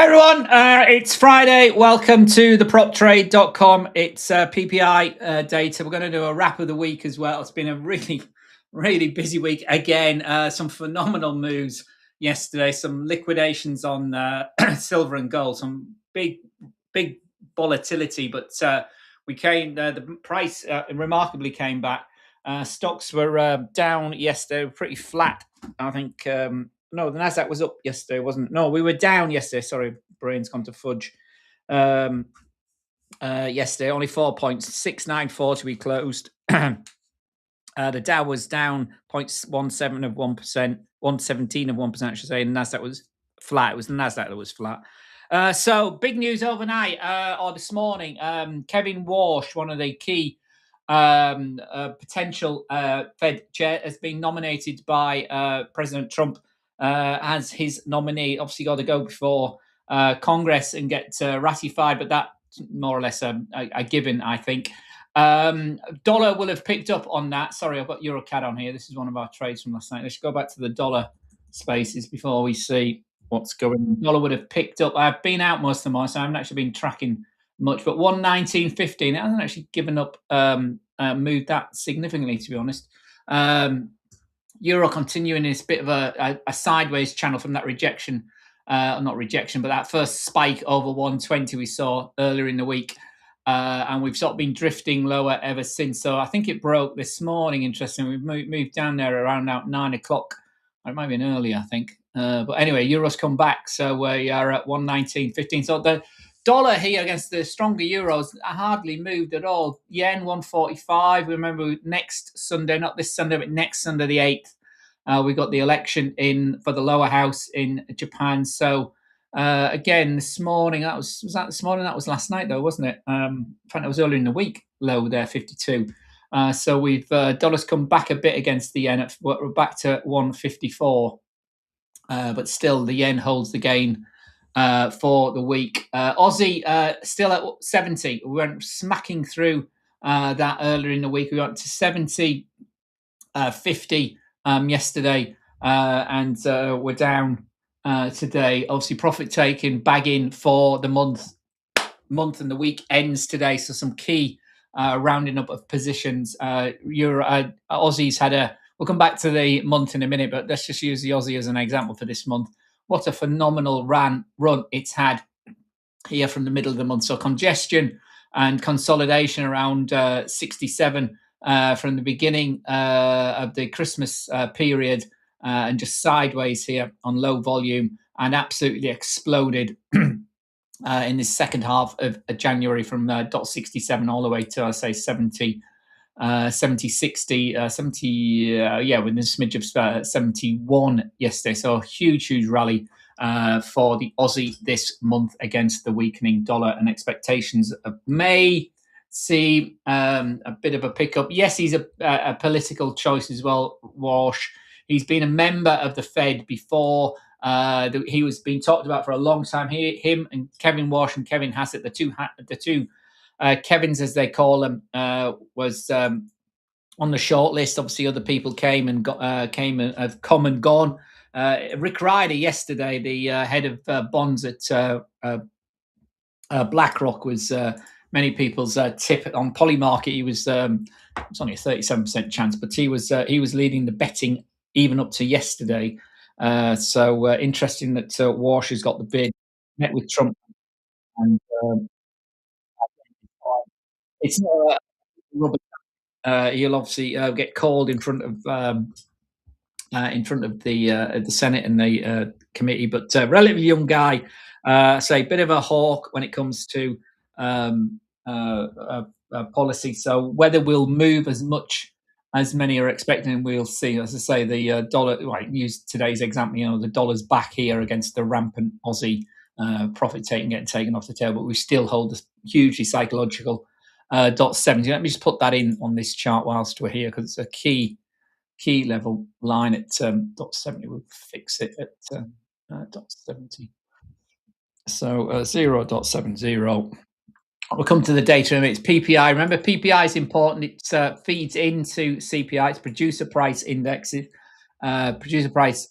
Hi everyone, it's Friday. Welcome to the proptrade.com. It's PPI data. We're going to do a wrap of the week as well. It's been a really busy week. Again, some phenomenal moves yesterday, some liquidations on silver and gold, some big volatility, but the price remarkably came back. Stocks were down yesterday, pretty flat. I think no, the Nasdaq was up yesterday, wasn't it? No, we were down yesterday. Sorry, brain's gone to fudge. Yesterday, only 4 points, 6,940 we closed. The Dow was down 0.17 of 1%, 117 of 1%, I should say, and Nasdaq was flat. It was the Nasdaq that was flat. So big news overnight or this morning. Kevin Warsh, one of the key potential Fed chair, has been nominated by President Trump as his nominee. Obviously, got to go before Congress and get ratified, but that's more or less a given, I think. Dollar will have picked up on that. Sorry, I've got EuroCAD on here. This is one of our trades from last night. Let's go back to the dollar spaces before we see what's going on. Dollar would have picked up. I've been out most of the morning, so I haven't actually been tracking much, but 119.15, it hasn't actually given up, moved that significantly, to be honest. Euro continuing this bit of a sideways channel from that rejection, not rejection, but that first spike over 120 we saw earlier in the week. And we've sort of been drifting lower ever since. So I think it broke this morning. Interesting. We've moved down there around now 9 o'clock. It might have been early, I think. But anyway, Euro's come back. So we are at 119.15. So the dollar here against the stronger euros hardly moved at all. Yen 145. Remember, next Sunday, not this Sunday, but next Sunday, the 8th, we got the election in for the lower house in Japan. So again, this morning, was that this morning? That was last night, though, wasn't it? In fact, it was earlier in the week, low there, 52. So we've dollars come back a bit against the yen. We're back to 154, but still the yen holds the gain for the week. Aussie still at 70. We went smacking through that earlier in the week. We went to 70, 50 yesterday, and we're down today. Obviously, profit taking bagging for the month and the week ends today. So some key rounding up of positions. Aussies had we'll come back to the month in a minute, but let's just use the Aussie as an example for this month. What a phenomenal run it's had here from the middle of the month. So congestion and consolidation around 67 from the beginning of the Christmas period, and just sideways here on low volume, and absolutely exploded in the second half of January from .67 all the way to, I say, 70, 60, 70, within a smidge of 71 yesterday. So a huge rally for the Aussie this month against the weakening dollar, and expectations of May see a bit of a pickup. Yes, he's a political choice as well, Walsh. He's been a member of the Fed before. He was being talked about for a long time. Him and Kevin Walsh and Kevin Hassett, the two Kevins, as they call them, was on the short list. Obviously, other people came and have come and gone. Rick Ryder yesterday, the head of bonds at BlackRock, was many people's tip on Polymarket. He was it's only a 37% chance, but he was leading the betting even up to yesterday. So interesting that Walsh has got the bid, met with Trump, and it's not he'll obviously get called in front of the Senate and the committee, but relatively young guy. Say a bit of a hawk when it comes to policy. So whether we'll move as much as many are expecting, we'll see. As I say, the dollar, use today's example, the dollar's back here against the rampant Aussie profit getting taken off the table, but we still hold this hugely psychological .70. Let me just put that in on this chart whilst we're here, because it's a key level line at .70. We'll fix it at .70. So 0.70. We'll come to the data in a minute. It's PPI. Remember, PPI is important. It feeds into CPI. It's producer price indexes. producer price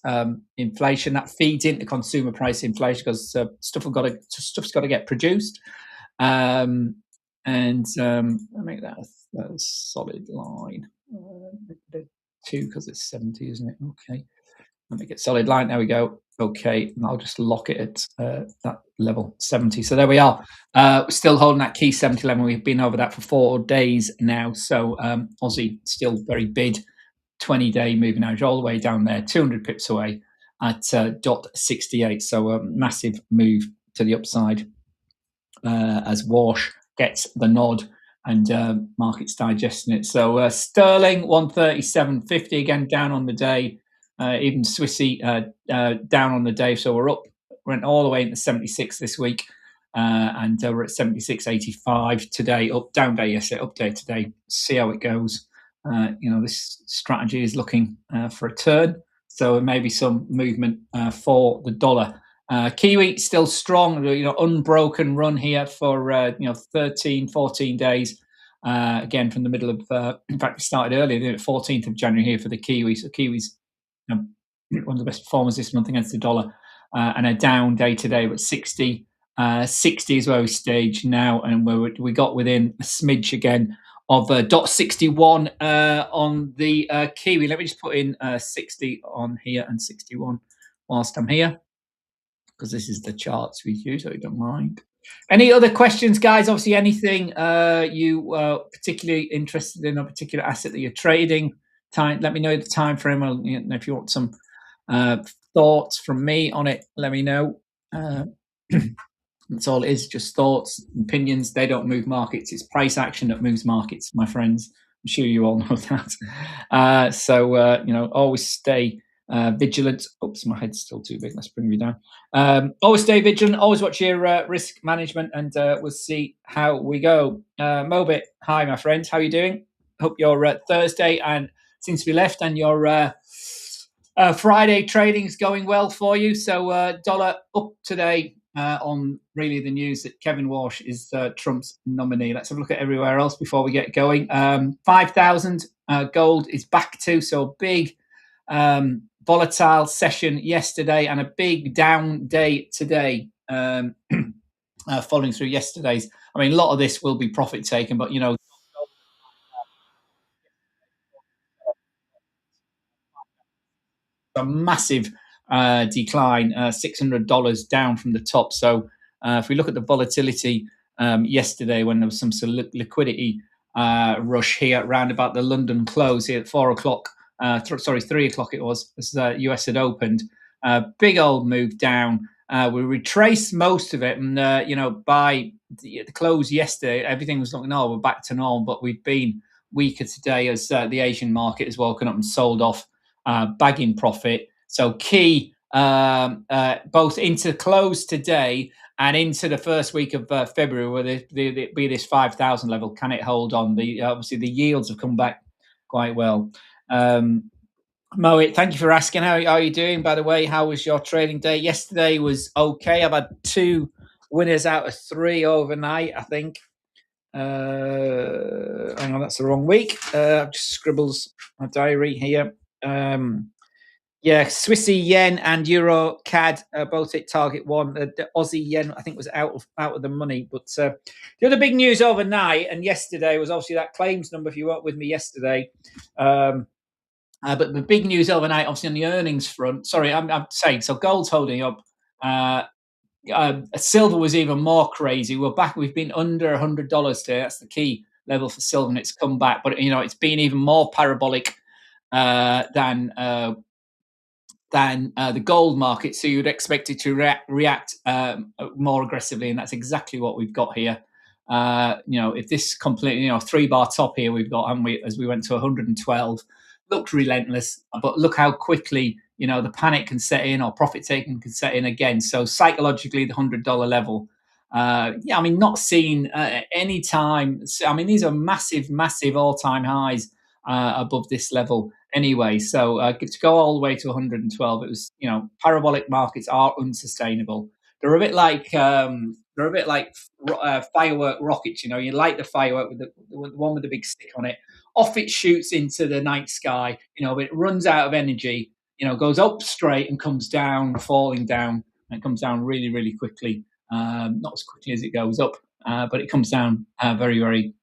inflation that feeds into consumer price inflation because stuff's got to get produced. Um, and I make that a solid line. Two because it's 70, isn't it? Okay. Let me get solid line. There we go. Okay, and I'll just lock it at that level 70. So there we are. We're still holding that key 70 level. We've been over that for 4 days now. So Aussie still very bid. 20-day moving average all the way down there, 200 pips away at dot 68. So a massive move to the upside as Wash gets the nod and markets digesting it. So sterling 137.50 again down on the day. Even Swissy down on the day. So we're up, went all the way into 76 this week. And we're at 76.85 today. Down day yesterday, up day today. See how it goes. This strategy is looking for a turn. So maybe some movement for the dollar. Kiwi still strong, unbroken run here for 13, 14 days. Again, from the middle of, in fact, we started earlier, the 14th of January here for the Kiwi. So Kiwi's one of the best performers this month against the dollar, and a down day today, but 60. 60 is where we stage now, and where we got within a smidge again of dot 61 on the Kiwi. Let me just put in 60 on here and 61 whilst I'm here, because this is the charts we use, so I don't mind. Any other questions, guys? Obviously, anything you particularly interested in, a particular asset that you're trading, let me know the time frame. If you want some thoughts from me on it, let me know. That's all it is, just thoughts, opinions. They don't move markets. It's price action that moves markets, my friends. I'm sure you all know that. So always stay vigilant. Oops, my head's still too big. Let's bring you down. Always stay vigilant. Always watch your risk management, and we'll see how we go. Mobit, hi, my friend. How are you doing? Hope your Thursday and seems to be left, and your Friday trading is going well for you. So dollar up today on really the news that Kevin Walsh is Trump's nominee. Let's have a look at everywhere else before we get going. 5,000 gold is back to, so big volatile session yesterday and a big down day today, following through yesterday's. I mean, a lot of this will be profit taken, but a massive decline, $600 down from the top. So if we look at the volatility yesterday, when there was some sort of liquidity rush here around about the London close here at 4 o'clock, 3 o'clock it was, as the US had opened, big old move down. We retraced most of it, and by the close yesterday, everything was looking, we're back to normal, but we've been weaker today as the Asian market has woken up and sold off, bagging profit. So key both into close today and into the first week of February, where there be this 5,000 level. Can it hold on? Obviously the yields have come back quite well. Moet, thank you for asking. How are you doing, by the way? How was your trading day? Yesterday was okay. I've had 2 winners out of 3 overnight, I think. Hang on, that's the wrong week. Just scribbles my diary here. Swissy yen and Euro CAD both hit target 1. The Aussie yen, I think, was out of the money. But the other big news overnight and yesterday was obviously that claims number. If you weren't with me yesterday, but the big news overnight, obviously on the earnings front. Sorry, I'm saying so. Gold's holding up. Silver was even more crazy. We're back. We've been under $100 today. That's the key level for silver, and it's come back. But it's been even more parabolic than the gold market. So you'd expect it to react more aggressively, and that's exactly what we've got here. If this completely, 3-bar top here we've got, haven't we, as we went to 112, looked relentless, but look how quickly the panic can set in, or profit taking can set in again. So psychologically, the $100 level, not seen any time. I mean, these are massive all-time highs above this level anyway. So to go all the way to 112, it was, parabolic markets are unsustainable. They're a bit like firework rockets. You light the firework with the one with the big stick on it. Off it shoots into the night sky. But it runs out of energy, goes up straight and comes down, falling down, and it comes down really, really quickly. Not as quickly as it goes up, but it comes down very, very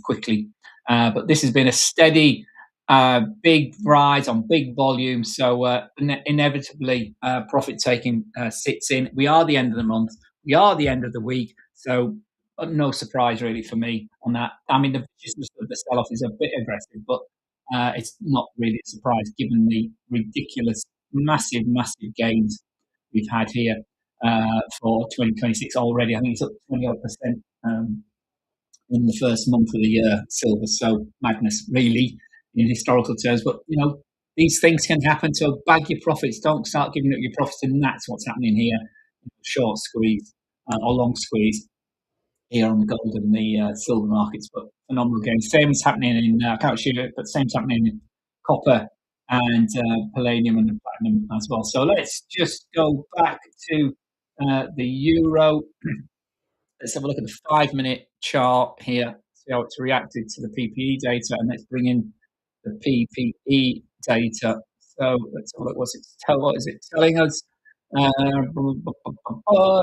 quickly. But this has been a steady, big rise on big volume. So inevitably, profit taking sits in. We are the end of the month. We are the end of the week. So no surprise really for me on that. I mean, the viciousness of the sell off is a bit aggressive, but it's not really a surprise given the ridiculous, massive, massive gains we've had here for 2026 already. I think it's up 20 odd percent in the first month of the year, silver. So madness, really, in historical terms. But these things can happen. So bag your profits. Don't start giving up your profits, and that's what's happening here. Short squeeze or long squeeze here on the gold and the silver markets, but phenomenal gains. Same is happening in I can't shoot it, but same's happening in copper and palladium and platinum as well. So let's just go back to the euro. Let's have a look at the 5 minute chart here, see how it's reacted to the PPE data, and let's bring in the PPE data. So let's have a look. What is it telling us?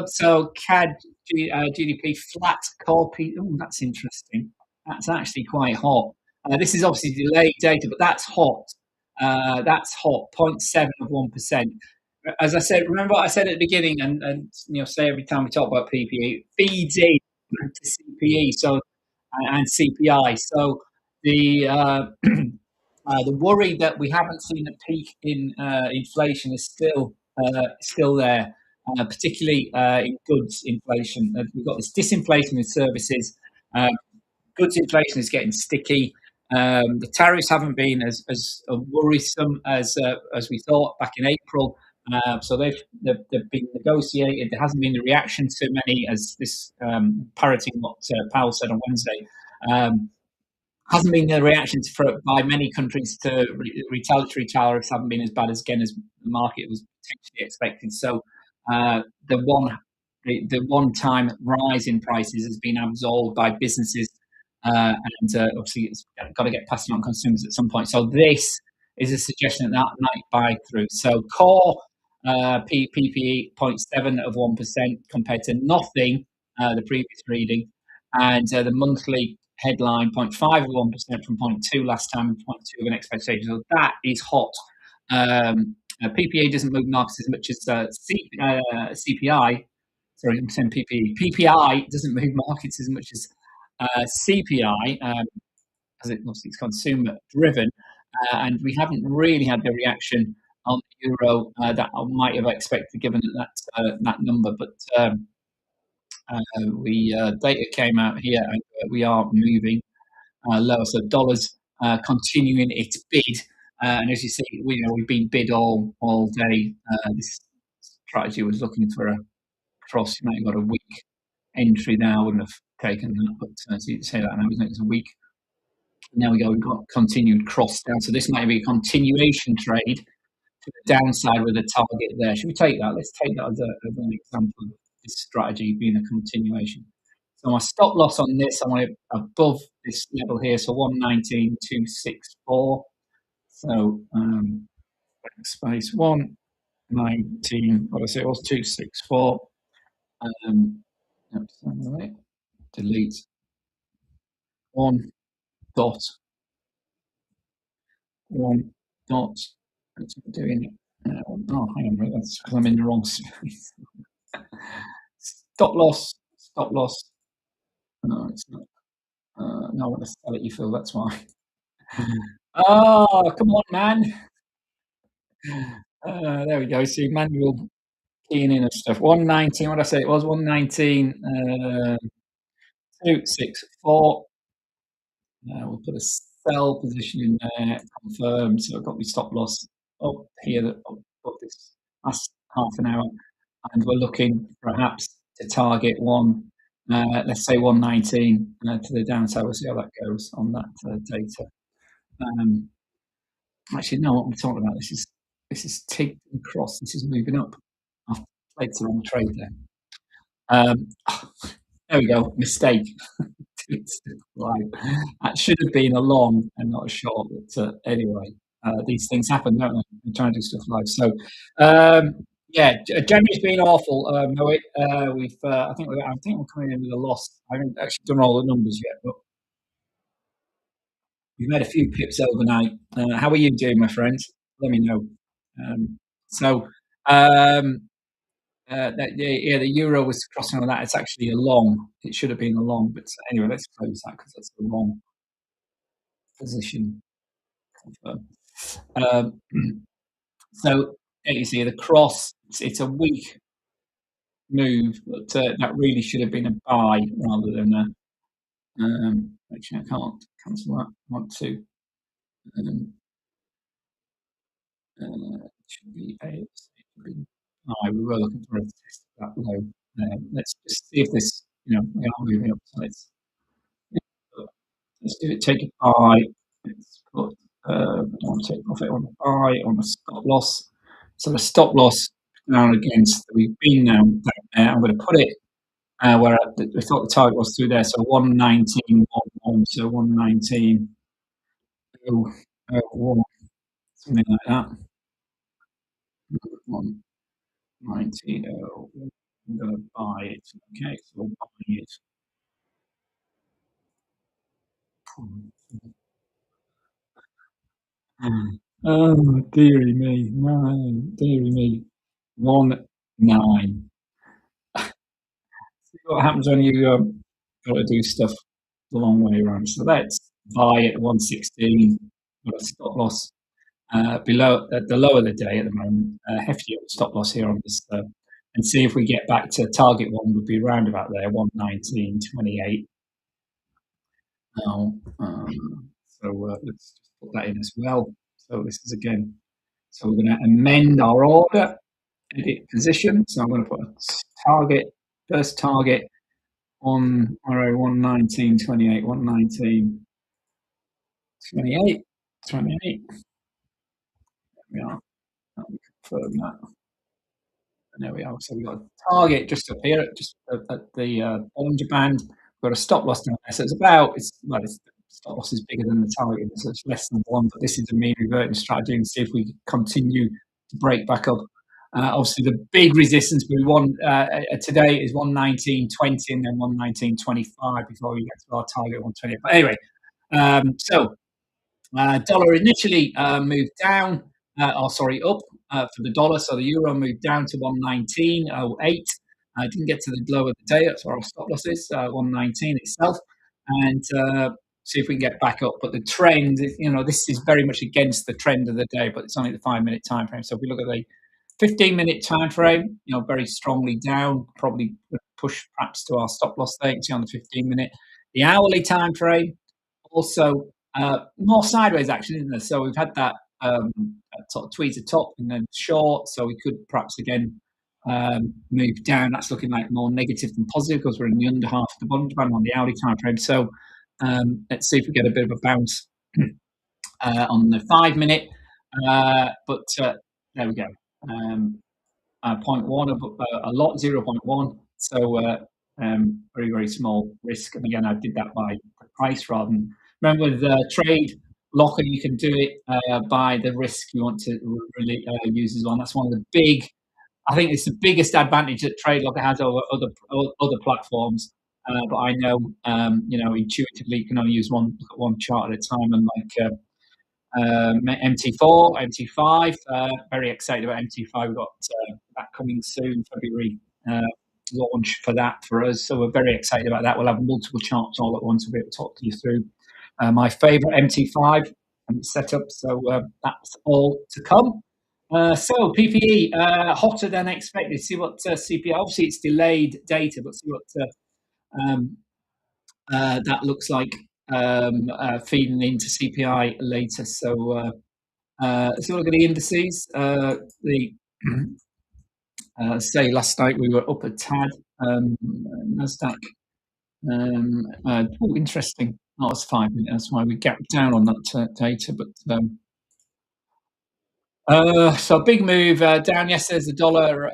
So CAD GDP flat core P. Oh, that's interesting. That's actually quite hot. This is obviously delayed data, but that's hot. That's hot. 0.7%. As I said, remember what I said at the beginning, and say every time we talk about PPE, feeds in to CPE, so and CPI. So the worry that we haven't seen a peak in inflation is still there, particularly in goods inflation. We've got this disinflation in services. Uh, Goods inflation is getting sticky. The tariffs haven't been as worrisome as we thought back in April. So they've been negotiated. There hasn't been the reaction to many, as this parroting what Powell said on Wednesday. Hasn't been the reactions by many countries to retaliatory tariffs haven't been as bad as again as the market was potentially expecting. So the one time rise in prices has been absorbed by businesses, and obviously it's got to get passed on consumers at some point. So this is a suggestion that might buy through. So core PPE 0.7% compared to nothing the previous reading, and the monthly headline 0.5% from 0.2 last time and 0.2 of an expectation. So that is hot. PPA doesn't move markets as much as CPI. Sorry, I'm saying PPE. PPI doesn't move markets as much as CPI, because obviously it's consumer driven, and we haven't really had the reaction on the euro that I might have expected given that number. But data came out here, and we are moving lower. So dollars continuing its bid, and as you see, we've been bid all day. This strategy was looking for a cross. You might have got a weak entry now. I wouldn't have taken that, but so you say that now, isn't it? It's a week. Now we go. We've got continued cross down. So this might be a continuation trade to the downside with a target there. Should we take that? Let's take that as an example of this strategy being a continuation. So my stop loss on this, I want it above this level here, so 119,264. So space 119, what I say it was 264. Right. Delete one dot. It's doing it. Oh, hang on, that's because I'm in the wrong space. Stop loss. No, it's not. No, I want to sell it, you feel, that's why. Oh, come on, man. There we go. See, manual keying in and stuff. 119, what did I say? It was 119, 264. We'll put a sell position in there, confirm. So I've got my stop loss up here, up this last half an hour. And we're looking perhaps to target let's say 119 to the downside. We'll see how that goes on that data. Actually, no, what I'm talking about, this is tick and cross. This is moving up. I've played the wrong trade there. There we go. Mistake. That should have been a long and not a short. But anyway, these things happen, don't they? We try and do stuff live. So, yeah, January's been awful. No, we've I think we're coming in with a loss. I haven't actually done all the numbers yet, but we've made a few pips overnight. How are you doing, my friend? Let me know. Um, so, um, yeah, the euro was crossing on that. It's actually a long. It should have been a long, but anyway, let's close that because that's the wrong position. Confirm. Um, so yeah, you see the cross. It's a weak move, but that really should have been a buy rather than a. Actually, I can't cancel that. I want to. Um, should be a. It should be, oh, we were looking for a test that low. Let's just see if this. We are moving up. So let's do it. Take a buy. Let's put. I want to take profit on a buy on a stop loss. So the stop loss down against. We've been down there. I'm going to put it where we thought the target was through there. So 119.11. So 119. Oh, something like that. 119. Oh, I'm going to buy it. Okay, so we'll buy it. Oh, dearie me. No, dearie me. 1 9. See what happens when you got to do stuff the long way around. So let's buy at 116. Got a stop loss below at the low of the day at the moment. Hefty stop loss here on this, and see if we get back to target one would be around about there, 119.28. Now, let's just put that in as well. So this is again. So we're going to amend our order, edit position. So I'm going to put a target, first target on 119.28, 119.28, 28. There we are. I'll confirm that. And there we are. So we've got a target just up here, just at the Bollinger Band. We've got a stop loss down there. So it's stop loss is bigger than the target, so it's less than one. But this is a mean reverting strategy and see if we continue to break back up. Obviously, the big resistance we want today is 119.20 and then 119.25 before we get to our target 120. But anyway, so dollar initially moved down, up for the dollar. So the euro moved down to 119.08. Didn't get to the low of the day. That's where our stop loss is, 119 itself. And see if we can get back up. But the trend, this is very much against the trend of the day, but it's only the 5 minute time frame. So if we look at the 15-minute time frame, very strongly down, probably push perhaps to our stop loss there. You can see on the 15-minute. The hourly time frame, also more sideways action, isn't there? So we've had that sort of tweezer top and then short, so we could perhaps again move down. That's looking like more negative than positive because we're in the under half of the Bollinger Band on the hourly time frame. So let's see if we get a bit of a bounce on the 5 minute. But there we go. 0.1 of a lot, 0.1. So very, very small risk. And again, I did that by the price rather than. Remember, with trade locker, you can do it by the risk you want to really use as well. And that's one of the big. I think it's the biggest advantage that trade locker has over other platforms. But I know, intuitively, you can only use one chart at a time, and like. MT4, MT5. Very excited about MT5. We've got that coming soon, February launch for that for us. So we're very excited about that. We'll have multiple charts all at once. We'll be able to talk to you through my favourite MT5 setup. So that's all to come. So PPE hotter than expected. See what CPI. Obviously, it's delayed data, but see what um, that looks like feeding into CPI later. So let's look at the indices. The say last night we were up a tad. Nasdaq. Interesting. Oh, it's 5 minutes. That's why we gapped down on that data. But so big move down yesterday as the dollar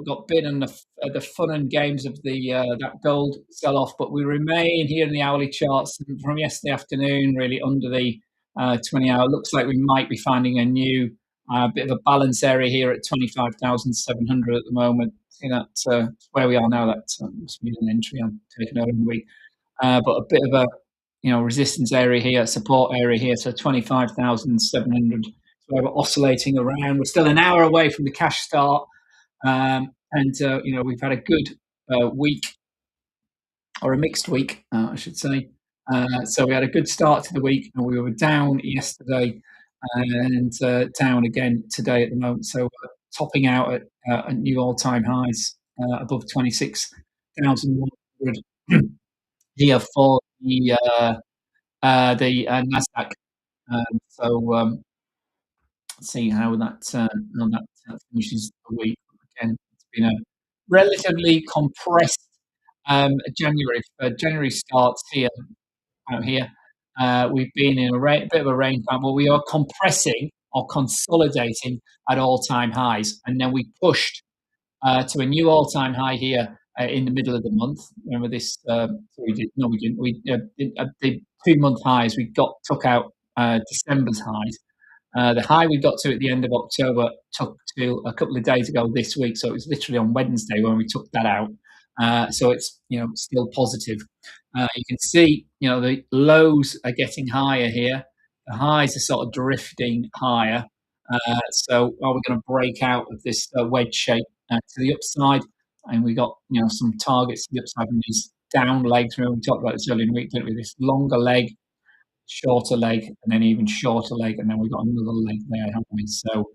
got bid in the fun and games of the that gold sell off, but we remain here in the hourly charts from yesterday afternoon, really under the 20 hour. Looks like we might be finding a new bit of a balance area here at 25,700 at the moment. See that where we are now. That must be an entry I'm taking over in the week. But a bit of a resistance area here, support area here. So 25,700. So we're oscillating around. We're still an hour away from the cash start, and we've had a good week, or a mixed week, I should say. So we had a good start to the week, and we were down yesterday and down again today at the moment. So topping out at new all-time highs above 26,100 here for the Nasdaq. So see how that finishes the week. Again, it's been a relatively compressed January. January starts here out here. We've been in a bit of a rain pattern, but we are compressing or consolidating at all-time highs, and then we pushed to a new all-time high here in the middle of the month. Remember this? We did, no, we didn't. We the 2 month highs. We took out December's highs. The high we got to at the end of October took to a couple of days ago this week, so it was literally on Wednesday when we took that out. So it's still positive. You can see the lows are getting higher here. The highs are sort of drifting higher. So are we going to break out of this wedge shape to the upside? And we got some targets to the upside in these down legs. Remember we talked about this earlier in the week, didn't we? This longer leg, shorter leg, and then even shorter leg, and then we've got another leg there, haven't we? So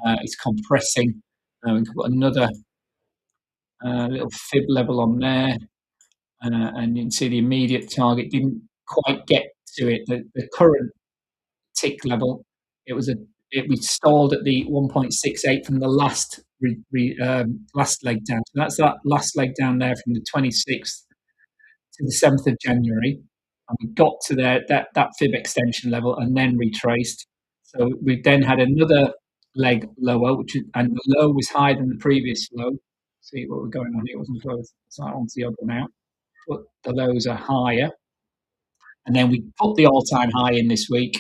it's compressing. We can put another little fib level on there, and you can see the immediate target didn't quite get to it. The current tick level, we stalled at the 1.68 from the last leg down. So that's that last leg down there from the 26th to the 7th of January. And we got to that fib extension level and then retraced. So we then had another leg lower, and the low was higher than the previous low. See what we're going on here, wasn't close. So that one's the other one out. But the lows are higher. And then we put the all-time high in this week.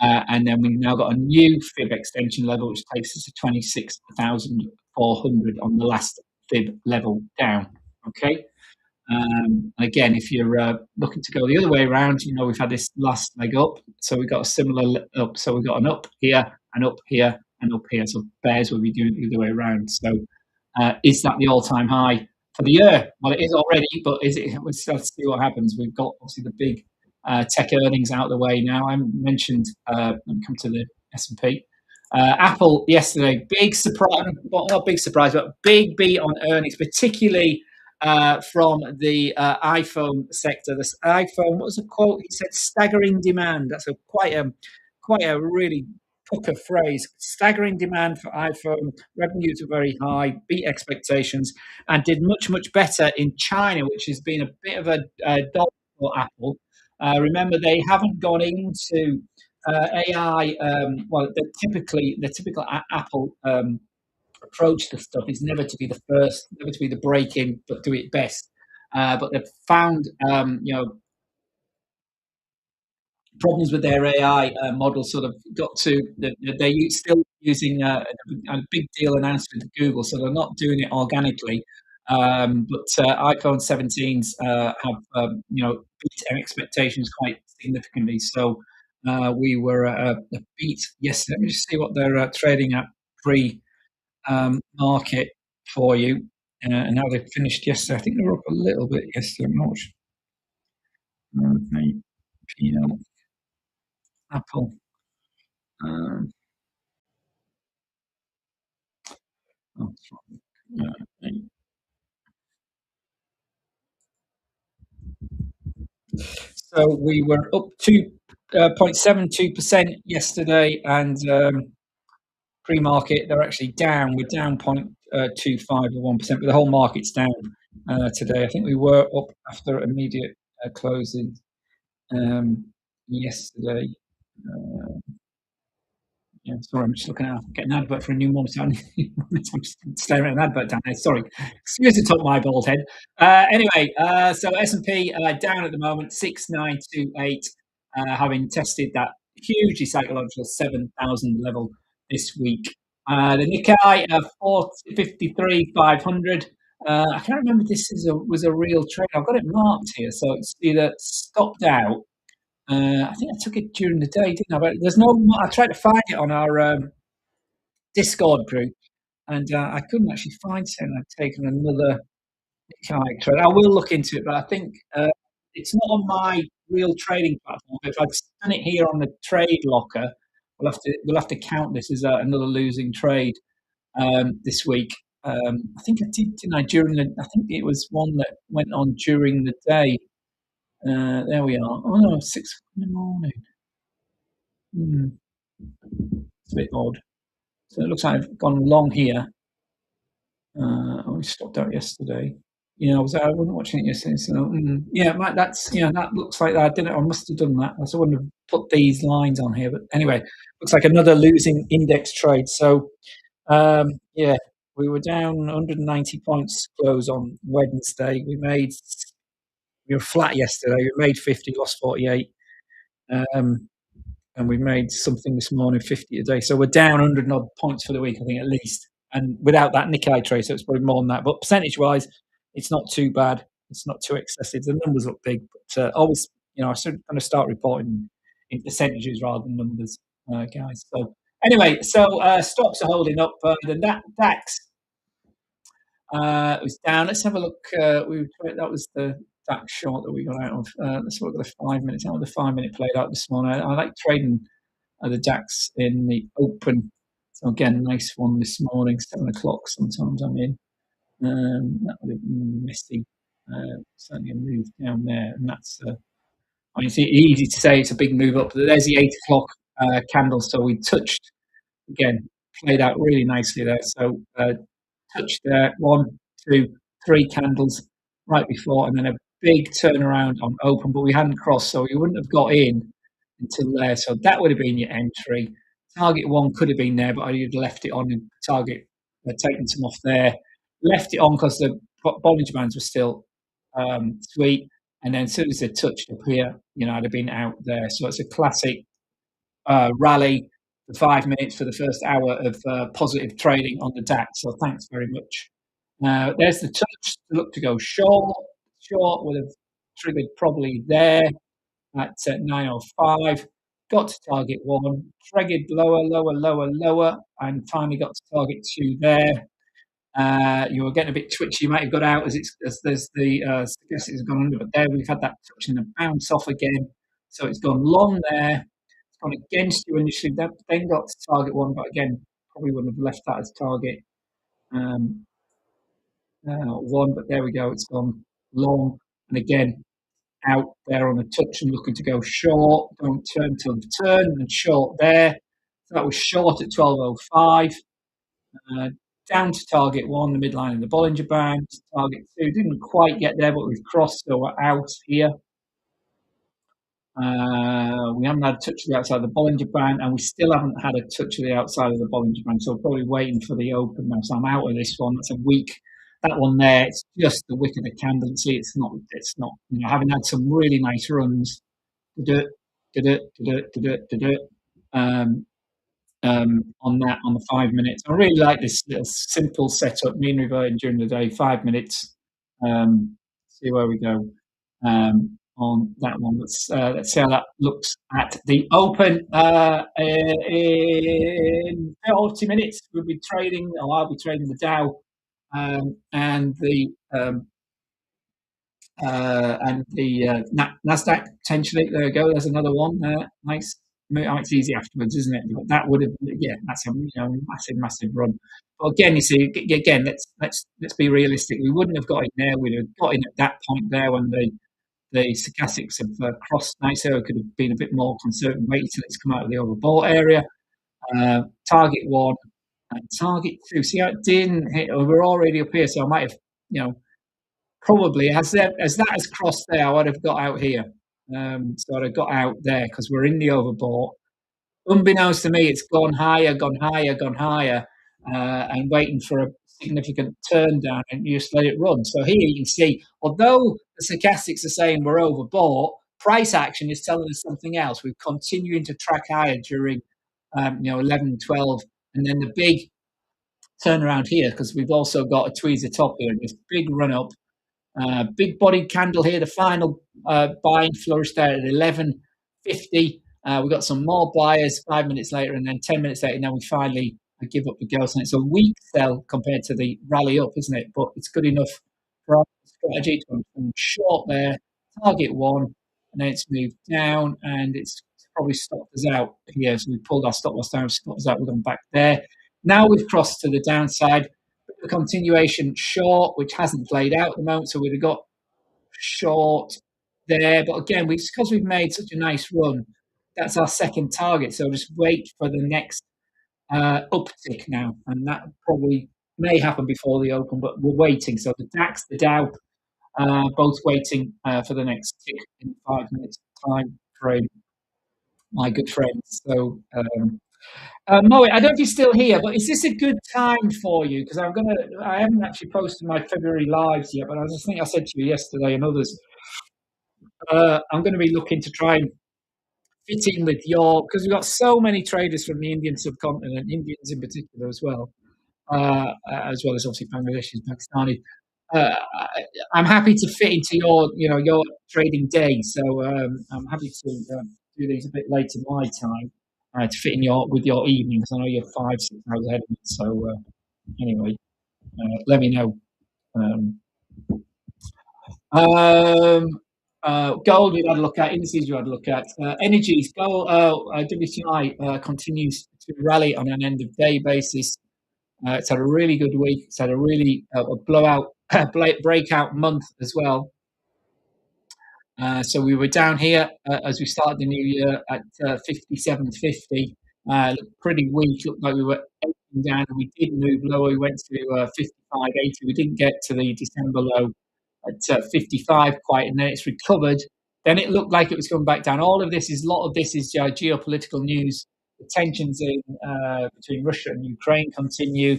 And then we've now got a new fib extension level, which takes us to 26,400 on the last fib level down. Okay. Again, if you're looking to go the other way around, we've had this last leg up, so we've got a similar up. So we've got an up here, and up here, and up here. So bears will be doing it the other way around. So is that the all-time high for the year? Well, it is already, but is it? Let's see what happens. We've got obviously the big tech earnings out of the way now. I mentioned, let me come to the S&P. Apple yesterday, big surprise, well, not big surprise, but big beat on earnings, particularly from the iPhone sector. This iPhone, what was the quote? He said, "Staggering demand." That's quite a really pucker phrase. Staggering demand for iPhone. Revenues are very high, beat expectations, and did much better in China, which has been a bit of a dog for Apple. Remember, they haven't gone into AI. Well, the typical Apple approach to stuff is never to be the first, never to be the break in, but do it best. But they've found, problems with their AI model. Sort of got to they're still using a big deal announcement with Google, so they're not doing it organically. But iPhone 17s have beat our expectations quite significantly. So we were a beat yesterday. Let me just see what they're trading at pre market for you, and how they finished yesterday. I think they were up a little bit yesterday. I'm not sure. Okay. PL Apple. Oh, so we were up 2.72% yesterday, and pre-market they're actually down. We're down 0.25 or 1%, but the whole market's down today. I think we were up after immediate closing yesterday. Yeah, sorry, I'm just looking at getting an advert for a new monitor. I'm just staring at an advert down there. Sorry, excuse the top of my bald head. Anyway, so S&P down at the moment, 6928, having tested that hugely psychological 7,000 level this week. The Nikkei 453,500. I can't remember if was a real trade. I've got it marked here, so it's either stopped out. I think I took it during the day, didn't I? But there's no. I tried to find it on our Discord group, and I couldn't actually find it. And I've taken another Nikkei trade. I will look into it, but I think it's not on my real trading platform. If I'd done it here on the trade locker, we'll have to count this as another losing trade this week. I think I did, didn't I? I think it was one that went on during the day. There we are. Oh no, 6 in the morning. Hmm. It's a bit odd. So it looks like I've gone long here. We stopped out yesterday. Yeah, I wasn't watching it yesterday. So yeah, that looks like that. I didn't. I must have done that. I wouldn't have put these lines on here. But anyway, looks like another losing index trade. So yeah, we were down 190 points close on Wednesday. We were flat yesterday. We made 50, lost 48. And we made something this morning, 50 a day. So we're down 100 odd points for the week, I think, at least. And without that Nikkei trade, so it's probably more than that. But percentage wise, it's not too bad. It's not too excessive. The numbers look big, but always, I'm going to start reporting in percentages rather than numbers, guys. So anyway, stocks are holding up. The DAX was down. Let's have a look. That was the DAX short that we got out of. Let's look at the 5 minutes. How the 5 minute played out this morning. I like trading the DAX in the open. So again, nice one this morning, 7 o'clock. Sometimes I'm in. That would have been messy. Certainly a move down there, and that's. I mean, it's easy to say it's a big move up, but there's the 8 o'clock candle. So we touched again, played out really nicely there. So touched there, 1, 2, 3 candles right before, and then a big turnaround on open, but we hadn't crossed, so we wouldn't have got in until there. So that would have been your entry. Target 1 could have been there, but I'd left it on and target taken some off there. Left it on because the Bollinger Bands were still sweet, and then as soon as they touched up here, I'd have been out there. So it's a classic rally for 5 minutes for the first hour of positive trading on the DAX. So thanks very much. There's the touch to look to go short. Short would have triggered probably there at 9:05. Got to target 1, triggered lower, lower, lower, lower, and finally got to target 2 there. You were getting a bit twitchy. You might have got out as there's the stochastic has gone under, but there we've had that touch and a bounce off again. So it's gone long there. It's gone against you initially, then got to target 1, but again, probably wouldn't have left that as target 1. But there we go. It's gone long, and again out there on a touch and looking to go short. Don't turn till the turn and short there. So that was short at 12:05. Down to target 1, the midline of the Bollinger Band. Target 2 didn't quite get there, but we've crossed, so we're out here. We haven't had a touch of the outside of the Bollinger Band, and we still haven't had a touch of the outside of the Bollinger Band. So we're probably waiting for the open now. So I'm out of this one. That's a weak. That one there, it's just the wick of the candle. See, it's not. Having had some really nice runs. On the 5 minutes. I really like this little simple setup, mean reverting during the day, 5 minutes. See where we go on that one. Let's see how that looks at the open. In 40 minutes, I'll be trading the Dow and the Nasdaq potentially. There we go. There's another one. Nice. It's easy afterwards, isn't it? But that would have, that's a massive run. But again, you see, let's be realistic. We wouldn't have got in there. We'd have got in at that point there when the stochastics have crossed nicer. It could have been a bit more conservative, wait till it's come out of the overbought area. Target 1 and target 2. See how it didn't hit? We're already up here, so I might have, probably as that has crossed there, I would have got out here. So I'd have got out there because we're in the overbought. Unbeknownst to me, it's gone higher, and waiting for a significant turn down, and you just let it run. So here you can see, although the stochastics are saying we're overbought, price action is telling us something else. We're continuing to track higher during 11, 12, and then the big turnaround here because we've also got a tweezer top here, this big run up, big bodied candle here. The final buying flourished there at 11.50. We got some more buyers 5 minutes later, and then 10 minutes later. Now we finally give up the ghost, and it's a weak sell compared to the rally up, isn't it? But it's good enough for our strategy to come short there, target one, and then it's moved down, and it's probably stopped us out here. So we pulled our stop loss down, stopped us out. We're going back there. Now we've crossed to the downside. The continuation short, which hasn't played out at the moment, so we'd have got short there. But again, because we've made such a nice run, that's our second target. So just wait for the next uptick now, and that probably may happen before the open, but we're waiting. So the DAX, the Dow, both waiting for the next tick in 5 minutes time frame, my good friends. So Mo, I don't know if you're still here, but is this a good time for you? Because I haven't actually posted my February lives yet, but I just think I said to you yesterday and others, I'm going to be looking to try and fit in with because we've got so many traders from the Indian subcontinent, Indians in particular as well as obviously Bangladeshis, Pakistani. Uh, I'm happy to fit into your trading day, so I'm happy to do these a bit later my time to fit in with your evening because I know you're 5, 6 hours ahead of me. So anyway, let me know. Um, um, Gold we've had a look at, indices we've had a look at, energies. Gold, WTI continues to rally on an end of day basis. It's had a really good week. It's had a really a blowout, breakout month as well. So we were down here as we started the new year at 57.50. Looked pretty weak. Looked like we were edging down, and we did move lower. We went to 55.80. We didn't get to the December low at 55 quite, and then it's recovered. Then it looked like it was going back down. A lot of this is geopolitical news. The tensions between Russia and Ukraine continue.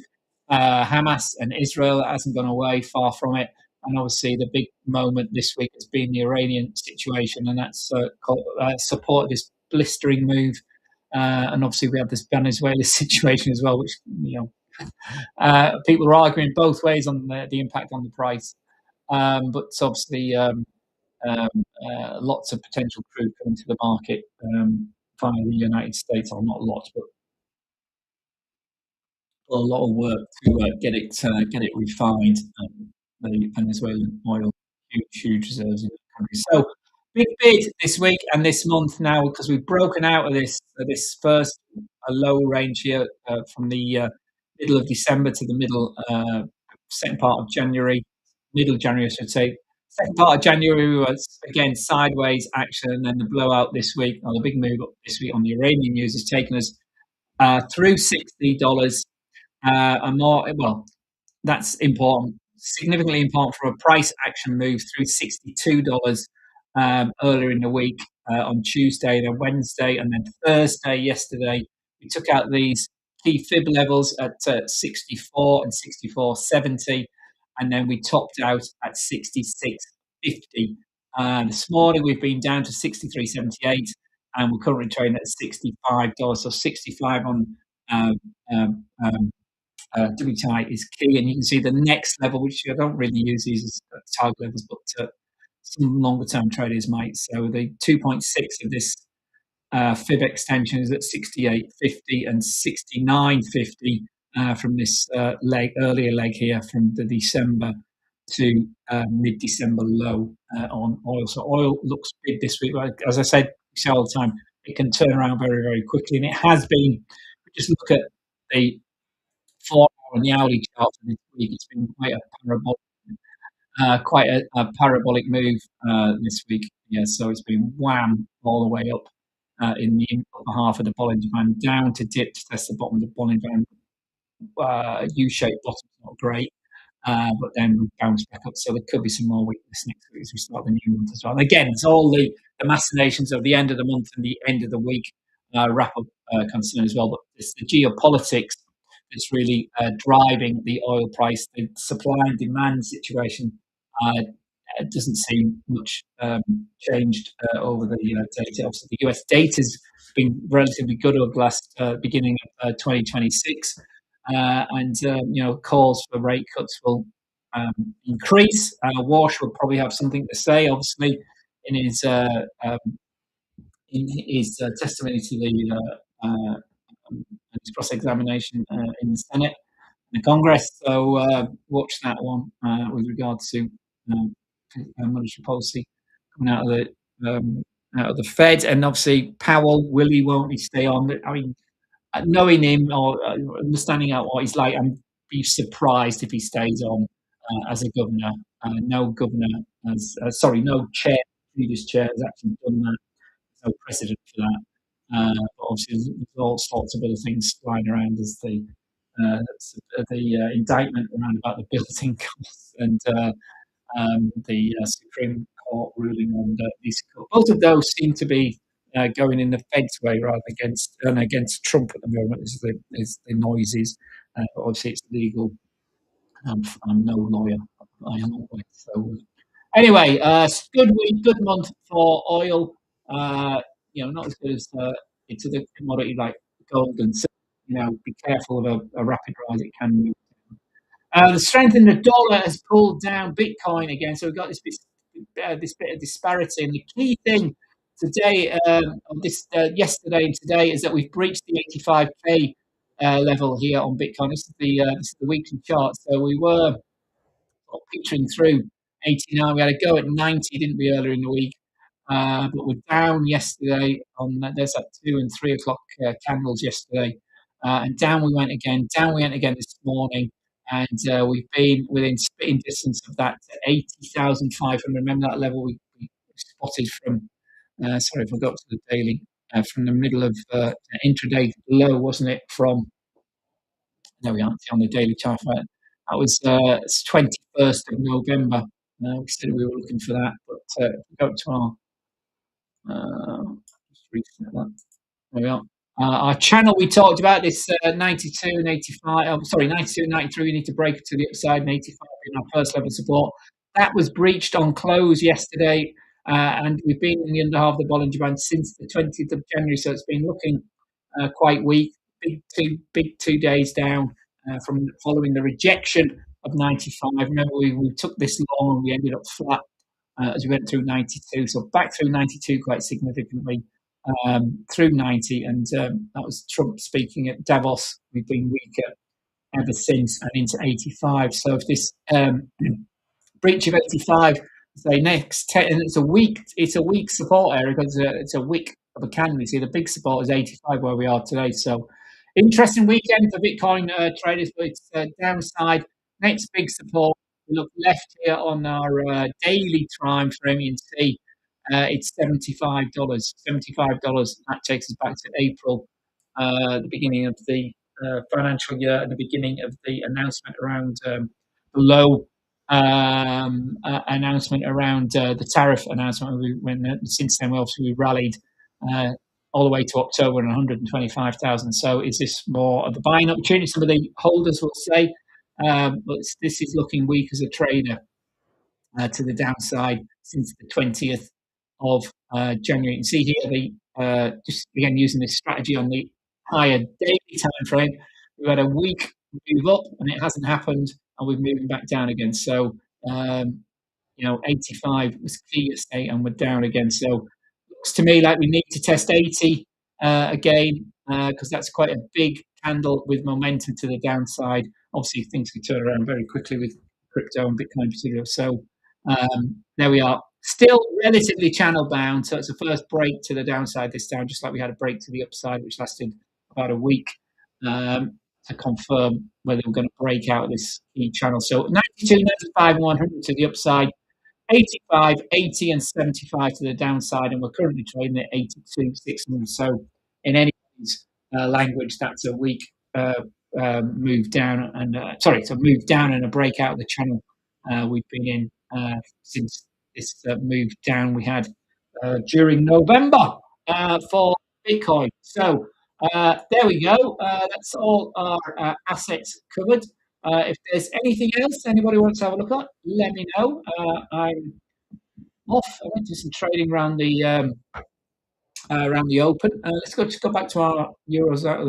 Hamas and Israel hasn't gone away, far from it. And obviously, the big moment this week has been the Iranian situation, and that's supported this blistering move. And obviously, we have this Venezuela situation as well, which people are arguing both ways on the impact on the price. But obviously, lots of potential crude coming to the market via the United States, or not lots, but a lot of work to get it refined. The Venezuelan oil, huge reserves in the country. So big bid this week and this month now because we've broken out of this first low range here from the middle of December to the second part of January, middle of January, I should say. Second part of January was again sideways action, and then the blowout this week, or the big move up this week on the Iranian news, has taken us through $60 and more. Well, that's important, significantly important for a price action move through $62 earlier in the week on Tuesday, then Wednesday, and then Thursday. Yesterday, we took out these key fib levels at 64 and 64.70, and then we topped out at 66.50. This morning, we've been down to 63.78, and we're currently trading at $65. So 65 on um, um, um, WTI is key, and you can see the next level, which I don't really use these as target levels, but some longer term traders might. So the 2.6 of this fib extension is at 68.50 and 69.50 from this earlier leg here from the December to mid-December low on oil. So oil looks big this week. As I said, we say all the time, it can turn around very, very quickly, and it has been. Just look at the 4 hour and the hourly chart for this week. It's been quite a parabolic move this week. Yeah, so it's been wham all the way up in the upper half of the Bollinger Band, down to dip to test the bottom of the Bollinger Band. U-shaped bottom, not great. But then we bounce back up. So there could be some more weakness next week as we start the new month as well. And again, it's all the machinations of the end of the month and the end of the week wrap up concern as well. But it's the geopolitics that's really driving the oil price. The supply and demand situation it doesn't seem much changed over the data. Obviously, the US data's been relatively good over the last beginning of 2026, and calls for rate cuts will increase. Walsh will probably have something to say, obviously, in his testimony to the his cross-examination in the Senate and the Congress. So watch that one with regard to monetary policy coming out of the Fed, and obviously Powell, will he, won't he stay on? I mean, knowing him or understanding out what he's like, I'm be surprised if he stays on as a governor. No governor no chair, previous chair has actually done that. No precedent for that. But obviously, there's all sorts of other things flying around as the indictment around about the building costs and the Supreme Court ruling on these. Both of those seem to be going in the Fed's way rather against Trump at the moment. Is the noises. But obviously, it's legal. I'm no lawyer. I am always. So anyway, good week, good month for oil. Not as good as it's a commodity like gold and silver. Be careful of a rapid rise; it can move. The strength in the dollar has pulled down Bitcoin again, so we've got this bit of disparity. And the key thing today, yesterday and today, is that we've breached the 85K level here on Bitcoin. This is the weekly chart. So we were picturing through 89. We had a go at 90, didn't we, earlier in the week? But we're down yesterday on there's that 2 and 3 o'clock candles yesterday, and down we went again. Down we went again this morning, and we've been within spitting distance of that 80,500. Remember that level we spotted from? Sorry if I got to the daily from the middle of intraday low, wasn't it? From there we are on the daily chart. Right? That was 21st of November. We said we were looking for that, but if we go to our just reset that. There we are. Our channel, we talked about this 92 and 85. Oh, sorry, 92 and 93. We need to break it to the upside, and 85 in our first level support. That was breached on close yesterday, and we've been in the under half of the Bollinger Band since the 20th of January. So it's been looking quite weak. Big 2 days down from following the rejection of 95. Remember, we took this long and we ended up flat as we went through 92. So back through 92 quite significantly, through 90. And that was Trump speaking at Davos. We've been weaker ever since and into 85. So if this breach of 85, say next 10, and it's a weak support area because it's a wick of a candle. You see, the big support is 85 where we are today. So interesting weekend for Bitcoin traders, but it's downside. Next big support. We look left here on our daily time for MENC. It's $75. $75. That takes us back to April, the beginning of the financial year, and the beginning of the announcement around the low announcement around the tariff announcement. Since then, we rallied all the way to October and 125,000. So is this more of a buying opportunity? Some of the holders will say, but this is looking weak as a trader to the downside since the 20th of January. You can see here just again using this strategy on the higher daily time frame. We've had a weak move up and it hasn't happened, and we're moving back down again. So 85 was key yesterday, and we're down again. So looks to me like we need to test 80 again because that's quite a big candle with momentum to the downside. Obviously, things can turn around very quickly with crypto and Bitcoin in particular. So there we are. Still relatively channel bound. So it's a first break to the downside this time, just like we had a break to the upside, which lasted about a week to confirm whether we're going to break out of this key channel. So 92, 95, 100 to the upside. 85, 80, and 75 to the downside, and we're currently trading at 82, 600. So, in any language, that's a weak move down, and it's a move down and a breakout of the channel we've been in since this move down we had during November for Bitcoin. So, there we go. That's all our assets covered. If there's anything else anybody wants to have a look at, let me know. I'm off. I went to some trading around the open. Let's go just go back to our euros out of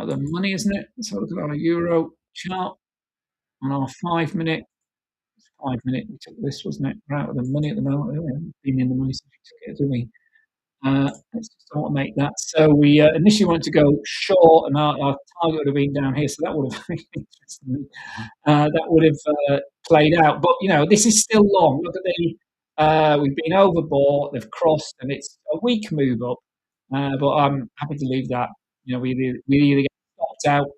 the money, isn't it? Let's have a look at our euro chart on our 5 minute. 5 minute. We took this, wasn't it? We're out of the money at the moment. We haven't been in the money since we took it, did we? Let's just automate that. So we initially wanted to go short, and our target would have been down here. So that would have interestingly, that would have played out. But this is still long. Look at we've been overbought. They've crossed, and it's a weak move up. But I'm happy to leave that. We either get stopped out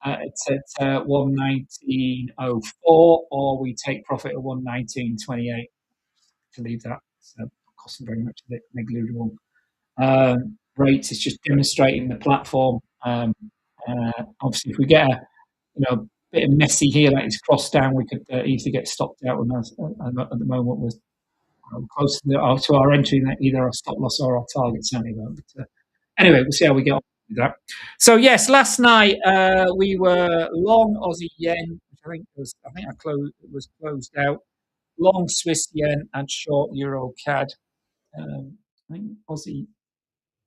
it's at 119.04, or we take profit at 119.28 to leave that. So costing very much of it, negligible rates. It's just demonstrating the platform. Obviously, if we get a bit of messy here, like it's crossed down, we could easily get stopped out. And at the moment, we're close to our entry, either our stop loss or our target, certainly. But anyway, we'll see how we get on with that. So yes, last night we were long Aussie yen, which it was closed out. Long Swiss yen and short Euro CAD. I think Aussie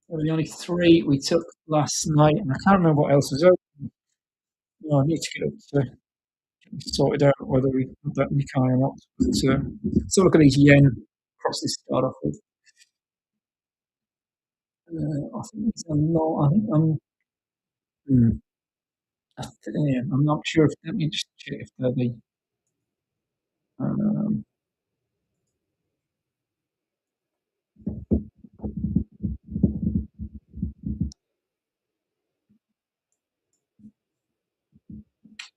were the only three we took last night, and I can't remember what else was open. No, I need to get up to sorted out whether we had that Nikkei or not. But, so look at these yen crosses start off with. I think these are not. I think hmm, I'm not sure if. Let me just check if they're the. Um,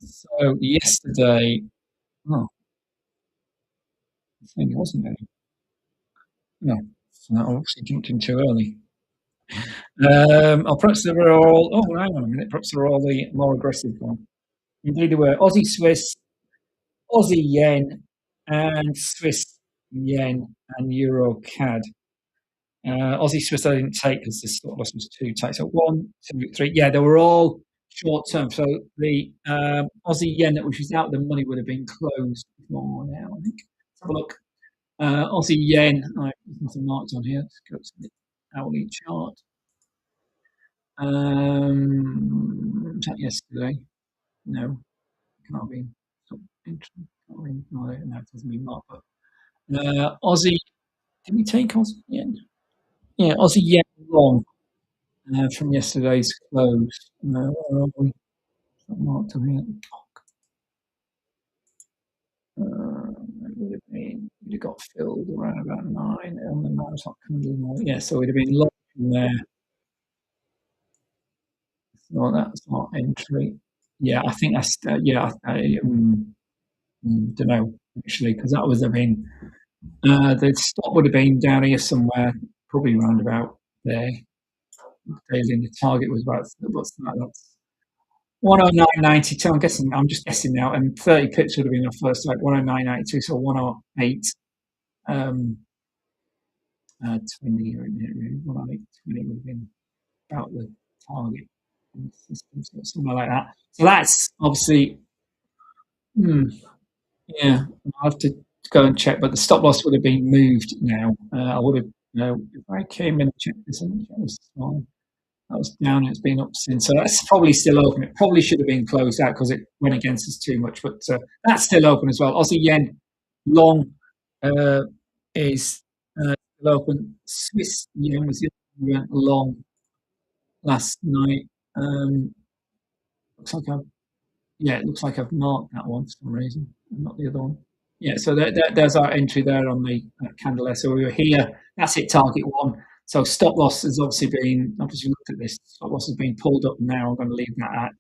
so yesterday, oh, I think it wasn't any. No, so that obviously jumped in too early. Perhaps they were all. Oh, hang on a minute. Perhaps they were all the more aggressive one. Indeed, they were Aussie Swiss, Aussie yen, and Swiss yen and Euro CAD. Aussie Swiss I didn't take because the stop loss was too tight. So 1, 2, 3. Yeah, they were all short term. So the Aussie yen, which was out of the money, would have been closed more now, I think. Let's have a look. Aussie yen, there's nothing marked on here. Let's go to the hourly chart. Was that yesterday? No, can't be. No, it doesn't mean marked. But Aussie, did we take Aussie yen? Yeah, Aussie yen long from yesterday's close. Where are we? It's not marked on here. It would have got filled around about 9 on the 9 o'clock. Yeah, so it would have been long from there. No, that's not entry. Yeah, I think that's I don't know actually, because that would have been the stop would have been down here somewhere, probably around about there. Daily, and the target was about what's that? That's 109.92. I'm just guessing now, and 30 pips would have been our first like 109.92, so 108. 20 or 108.20 would have been about the target system, so somewhere like that. So that's obviously, yeah, I'll have to go and check, but the stop loss would have been moved now. I would have, if I came in and checked this, that was down and it's been up since. So that's probably still open. It probably should have been closed out because it went against us too much, but that's still open as well. Aussie yen long is still open. Swiss yen was the other one we went long last night. Looks like it looks like I've marked that one for some reason, not the other one. Yeah, so there's our entry there on the candle there. So we were here. That's it, target one. So stop loss has obviously looked at this. Stop loss has been pulled up now. I'm going to leave that at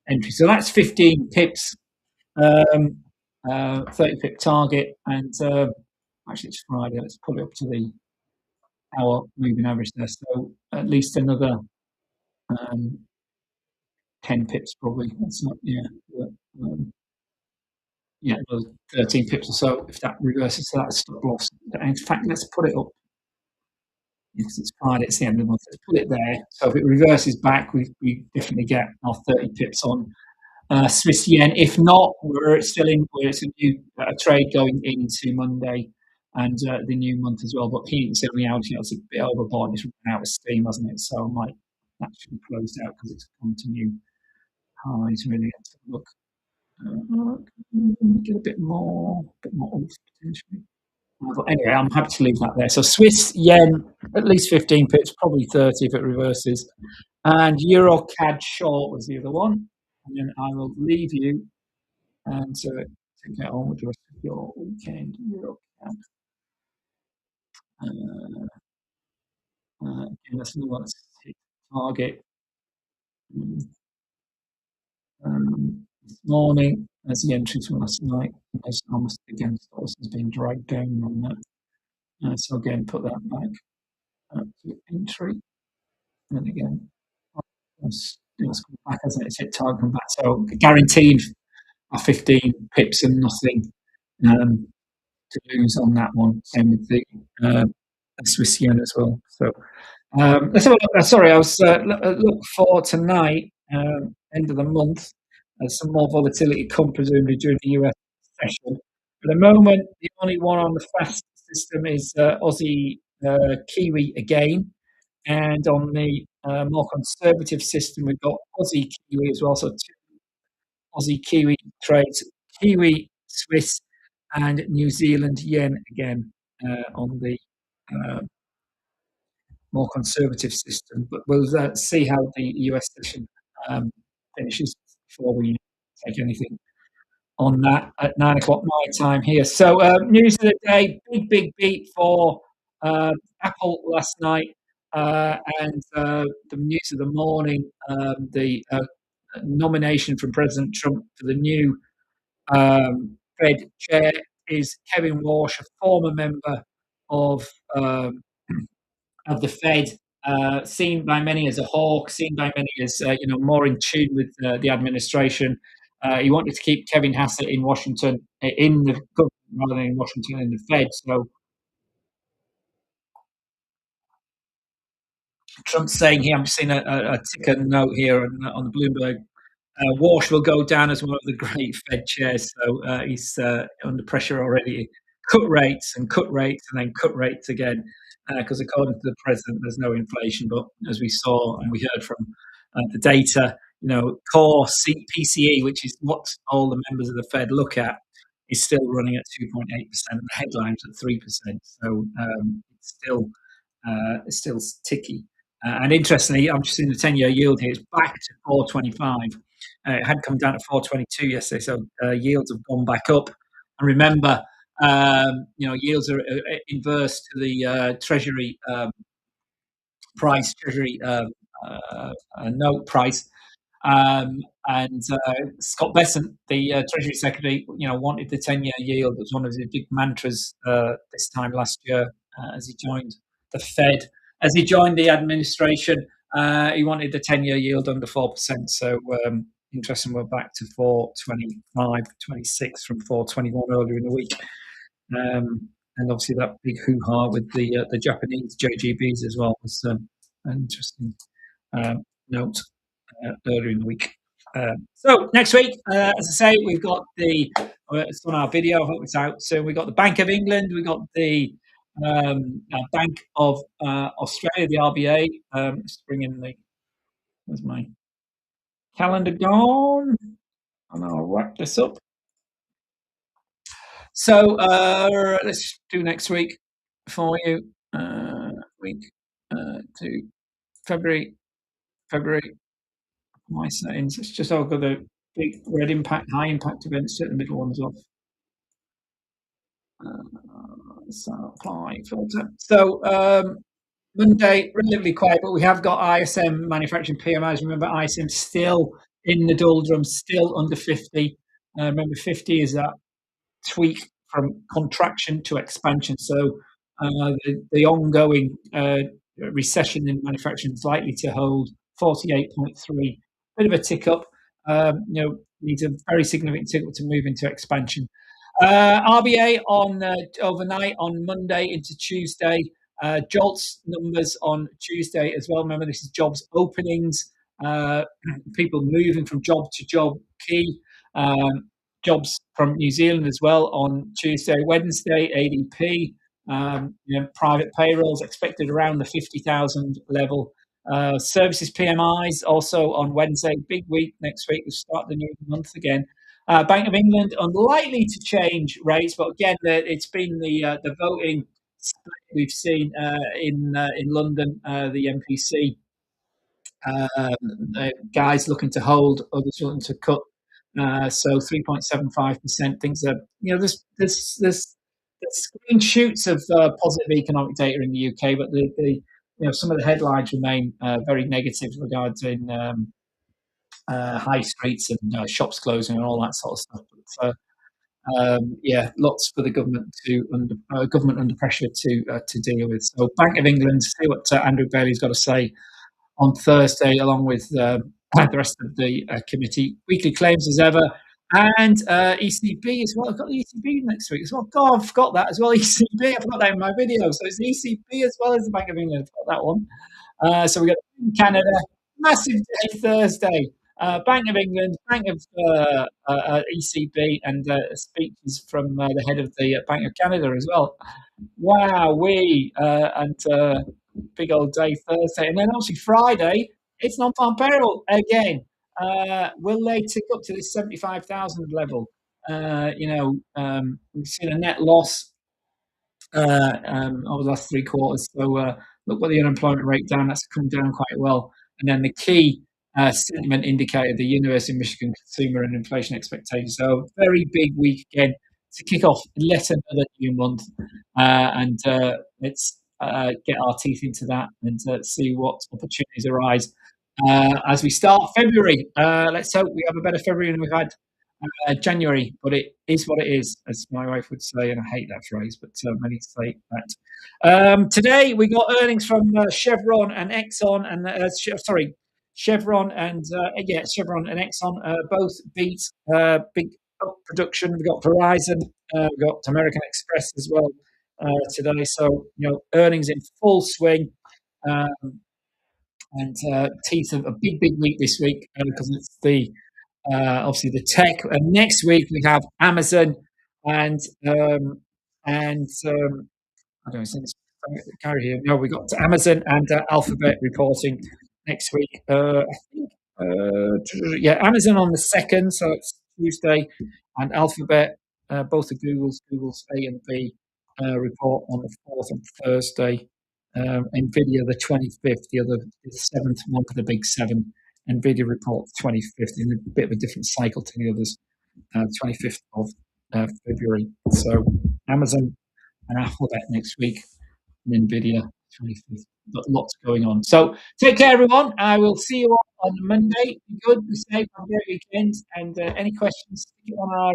entry. So that's 15 pips, 30 pip target, and actually it's Friday. Let's pull it up to the hour moving average there. So at least another 10 pips probably. That's not another 13 pips or so if that reverses to that stop loss. In fact, let's put it up. Because it's Friday, it's the end of the month. Let's put it there. So if it reverses back, we definitely get our 30 pips on Swiss yen. If not, we're still in. It's a new trade going into Monday. and the new month as well. But heating's the only out. It's a bit overboard. It's run out of steam, hasn't it? So I might that should be closed out because it's come to new highs. Really, let's have a look. Get a bit more oomph potentially. But anyway, I'm happy to leave that there. So Swiss yen at least 15 pips, probably 30 if it reverses, and Euro CAD short was the other one. And then I will leave you and to get on with the rest of your weekend. Euro CAD. Again, that's another one that's hit target. This morning, as the entry from last night, as almost against us has been dragged down on that. So again, put that back to entry, and again, it's come back, hasn't it? It's hit target come back. So guaranteed 15 pips and nothing um, to lose on that one. Same with the Swiss yen as well. So let's have a look. Sorry, I was look for tonight, end of the month, some more volatility come presumably during the US session. For the moment, the only one on the fast system is Aussie Kiwi again. And on the more conservative system, we've got Aussie Kiwi as well. So two Aussie Kiwi trades, Kiwi Swiss and New Zealand yen again on the uh, more conservative system. But we'll see how the US session finishes before we take anything on that at 9 o'clock my time here. So, news of the day: big beat for Apple last night, and the news of the morning: the nomination from President Trump for the new Fed chair is Kevin Walsh, a former member of um, of the Fed, seen by many as a hawk, seen by many as more in tune with the administration. He wanted to keep Kevin Hassett in Washington, in the government rather than in Washington in the Fed. So Trump's saying here, I'm seeing a ticker note here on the Bloomberg. Walsh will go down as one of the great Fed chairs, so he's under pressure already. Cut rates, and then cut rates again, because according to the president, there's no inflation. But as we saw and we heard from the data, core PCE, which is what all the members of the Fed look at, is still running at 2.8%. The headlines at 3%. So it's still ticky. And interestingly, I'm just seeing the 10-year yield here. It's back to 4.25. It had come down to 4.22 yesterday, so yields have gone back up. And remember, yields are inverse to the Treasury price, Treasury note price. And Scott Bessent, the Treasury Secretary, wanted the 10-year yield. It was one of the big mantras this time last year as he joined the Fed. As he joined the administration, he wanted the 10-year yield under 4%. So interesting, we're back to 4.25, 26 from 4.21 earlier in the week. And obviously that big hoo-ha with the Japanese JGBs as well was an interesting note earlier in the week. So next week, as I say, we've got it's on our video. I hope it's out soon. We've got the Bank of England. We've got the Bank of Australia, the RBA. Let's bring in where's my calendar gone? And I'll wrap this up. So let's do next week for you. Week to February. My settings. It's just I've got the big red impact, high impact events. Set the middle ones off. So apply filter. So Monday relatively quiet, but we have got ISM manufacturing PMIs. Remember, ISM still in the doldrums, still under 50. Remember, 50 is that tweak from contraction to expansion. So the ongoing recession in manufacturing is likely to hold 48.3. Bit of a tick up. Needs a very significant tick up to move into expansion. RBA on overnight on Monday into Tuesday. JOLTS numbers on Tuesday as well. Remember, this is jobs openings, people moving from job to job key. Jobs from New Zealand as well on Tuesday. Wednesday, ADP. Private payrolls expected around the 50,000 level. Services PMIs also on Wednesday. Big week next week. We start the new month again. Bank of England unlikely to change rates, but again, it's been the voting split we've seen in London. The MPC guys looking to hold, others looking to cut. So 3.75%. Things are, there's green shoots of positive economic data in the UK, but some of the headlines remain very negative regarding high streets and shops closing and all that sort of stuff. But yeah, lots for the government under pressure to deal with. So Bank of England, see what Andrew Bailey's got to say on Thursday, along with the rest of the committee. Weekly claims as ever. And ECB as well. I've got the ECB next week as well. God, I've forgot that as well. ECB, I forgot that in my video. So it's the ECB as well as the Bank of England. I've got that one. So we got Canada, massive day Thursday. Bank of England, Bank of ECB, and speeches from the head of the Bank of Canada as well. Wow, and big old day Thursday, and then obviously Friday, it's non-farm payroll again. Will they tick up to this 75,000 level? We've seen a net loss over the last 3 quarters. So look what the unemployment rate down. That's come down quite well. And then the key sentiment indicator, the University of Michigan consumer and inflation expectations. So very big week again to kick off yet another new month. And let's get our teeth into that and see what opportunities arise as we start February. Let's hope we have a better February than we've had January, but it is what it is, as my wife would say, and I hate that phrase, but many say that. Today we got earnings from Chevron and Exxon, and Chevron and Chevron and Exxon both beat big production. We got Verizon, we got American Express as well today. So earnings in full swing. And teeth of a big week this week because it's the obviously the tech. And next week we have Amazon and I don't know. Carry here. No, we got Amazon and Alphabet reporting next week. I think, Amazon on the 2nd, so it's Tuesday, and Alphabet, both of Google's A and B report on the 4th and Thursday. Nvidia the 25th, the 7th one for the big seven. Nvidia report 25th in a bit of a different cycle to the others, 25th of February. So Amazon and Alphabet next week, and Nvidia 25th. Got lots going on. So take care, everyone. I will see you all on Monday. Be good, be safe, have a great weekend. And any questions, stick it on our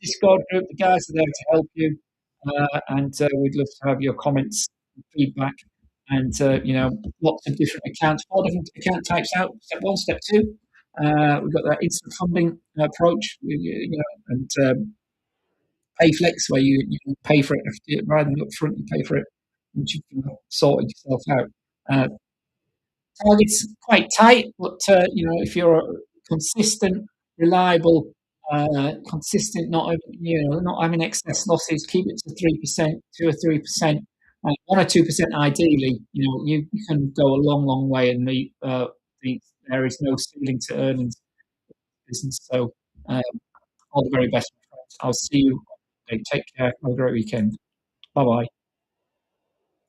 Discord group. The guys are there to help you. And we'd love to have your comments, feedback, and lots of different accounts, 4 different account types out. Step 1, step 2. We've got that instant funding approach, and PayFlex, where you pay for it rather than up front. You pay for it once you've sorted yourself out. Targets quite tight, but if you're consistent, reliable, consistent, not having excess losses, keep it to 3%, 2 or 3%, 1 or 2% ideally. You can go a long way, and there is no ceiling to earnings business. So all the very best, my friends. I'll see you. Take care. Have a great weekend. Bye bye.